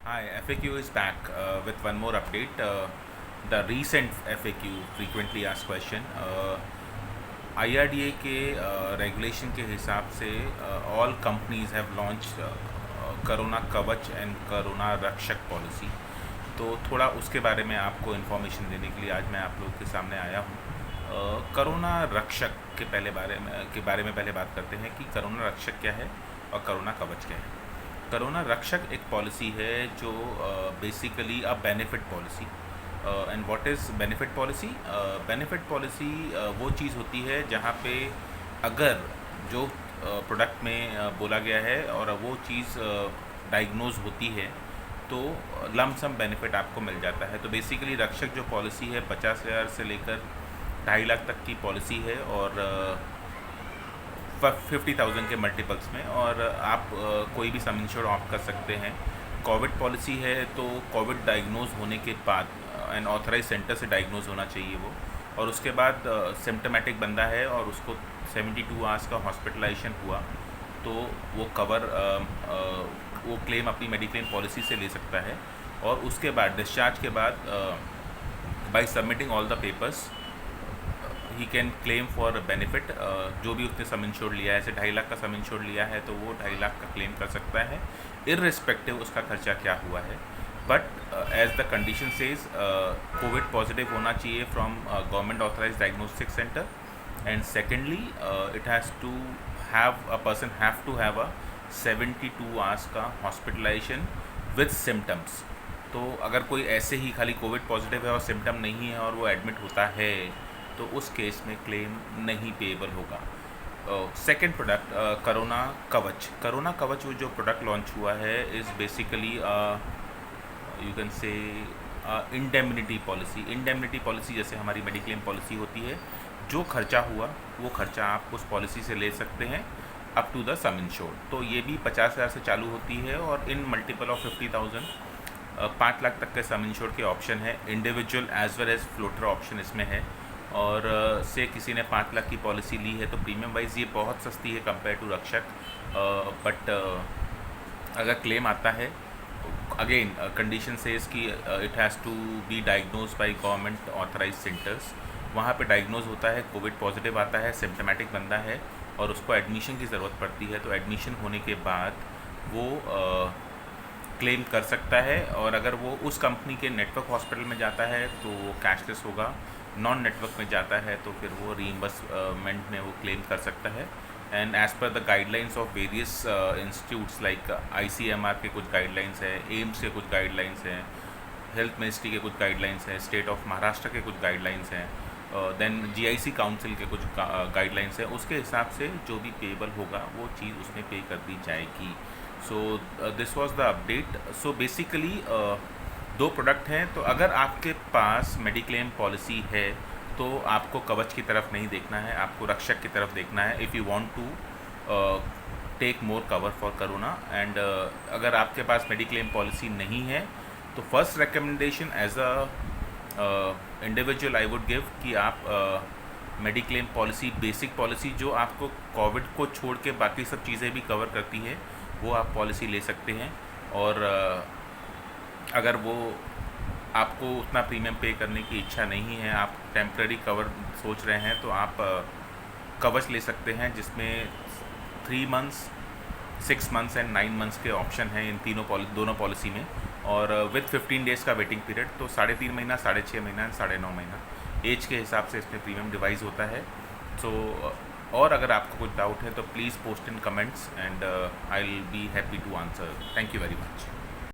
Hi, FAQ is back with one more update. The recent FAQ, frequently asked question, IRDA के regulation के हिसाब से all companies have launch corona कवच and corona रक्षक policy. तो थोड़ा उसके बारे में आपको इन्फॉर्मेशन देने के लिए आज मैं आप लोगों के सामने आया हूँ। करोना रक्षक के बारे में पहले बात करते हैं कि करोना रक्षक क्या है और करोना कवच क्या है। करोना रक्षक एक पॉलिसी है जो basically a benefit policy. And what is benefit policy? Benefit policy वो चीज़ होती है जहाँ पे अगर जो प्रोडक्ट में बोला गया है और वो चीज़ डायग्नोज होती है तो लम सम बेनिफिट आपको मिल जाता है। तो बेसिकली रक्षक जो पॉलिसी है 50,000 से लेकर 2.5 लाख तक की पॉलिसी है और 50,000 के मल्टीपल्स में, और आप कोई भी सम इंश्योर्ड ऑप्ट कर सकते हैं। कोविड पॉलिसी है तो कोविड डायग्नोज होने के बाद एन ऑथराइज सेंटर से डायग्नोज होना चाहिए वो, और उसके बाद सिम्टोमेटिक बंदा है और उसको 72 आवर्स का हॉस्पिटलाइजेशन हुआ तो वो कवर वो क्लेम अपनी मेडिक्लेम पॉलिसी से ले सकता है। और उसके बाद डिस्चार्ज के बाद by submitting all the papers he can claim for benefit. जो भी उसने सम इंश्योर्ड लिया है, ऐसे 2.5 लाख का सम इंश्योर्ड लिया है तो वो 2.5 लाख का क्लेम कर सकता है इररिस्पेक्टिव उसका खर्चा क्या हुआ है। But as the condition says covid positive होना चाहिए from government authorise diagnostic centre, and secondly it has to have a person have to have a 72 hours का हॉस्पिटलाइजेशन विद सिम्टम्स। तो अगर कोई ऐसे ही खाली कोविड पॉजिटिव है और सिम्टम नहीं है और वो एडमिट होता है तो उस केस में क्लेम नहीं पेएबल होगा। सेकेंड प्रोडक्ट करोना कवच। करोना कवच वो जो प्रोडक्ट लॉन्च हुआ है is basically you can say indemnity policy. Indemnity policy जैसे हमारी मेडिक्लेम पॉलिसी होती है, जो खर्चा हुआ वो खर्चा आप उस पॉलिसी से ले सकते हैं up to the sum insured. तो ये भी 50,000 से चालू होती है और इन मल्टीपल ऑफ 50,000 5 लाख तक के सम इंश्योर्ड के ऑप्शन है। Individual as well as floater option इसमें है। और से किसी ने 5 लाख की पॉलिसी ली है तो प्रीमियम वाइज ये बहुत सस्ती है कंपेयर टू रक्षक। बट अगर क्लेम आता है अगेन कंडीशन से इसकी it has to be diagnose by government authorise centres. वहाँ पे डायग्नोज होता है, कोविड पॉजिटिव आता है, सिम्टोमेटिक बंदा है और उसको एडमिशन की ज़रूरत पड़ती है। तो एडमिशन होने के बाद वो क्लेम कर सकता है, और अगर वो उस कंपनी के नेटवर्क हॉस्पिटल में जाता है तो वो कैशलेस होगा, नॉन नेटवर्क में जाता है तो फिर वो रीइंबर्समेंट में वो क्लेम कर सकता है। And as per the guidelines of various institutes like ICMR के कुछ गाइडलाइंस है, एम्स के कुछ गाइडलाइंस हैं, हेल्थ मिनिस्ट्री के कुछ गाइडलाइंस हैं, स्टेट ऑफ महाराष्ट्र के कुछ गाइडलाइंस हैं, देन GIC काउंसिल के कुछ गाइडलाइंस हैं। उसके हिसाब से जो भी पेएबल होगा वो चीज़ उसमें पे कर दी जाएगी। So this was the update. So basically 2 product हैं, तो अगर आपके पास मेडिक्लेम पॉलिसी है तो आपको कवच की तरफ नहीं देखना है, आपको रक्षक की तरफ देखना है if you want to take more cover for corona. And अगर आपके पास मेडिक्लेम पॉलिसी नहीं है तो first recommendation as a individual I would give कि आप मेडिक्लेम पॉलिसी, बेसिक पॉलिसी जो आपको कोविड को छोड़ के बाकी सब चीज़ें भी कवर करती है, वो आप पॉलिसी ले सकते हैं। और अगर वो आपको उतना प्रीमियम पे करने की इच्छा नहीं है, आप टेम्प्रेरी कवर सोच रहे हैं, तो आप कवच ले सकते हैं जिसमें 3 मंथ्स, 6 मंथ्स एंड 9 मंथ्स के ऑप्शन हैं इन दोनों पॉलिसी में, और विद 15 डेज़ का वेटिंग पीरियड। तो 3.5 महीना, 6.5 महीना एंड 9.5 महीना एज के हिसाब से इसमें प्रीमियम डिवाइस होता है। सो और अगर आपको कुछ डाउट है तो please post in comments and I will be happy to answer. Thank you very much.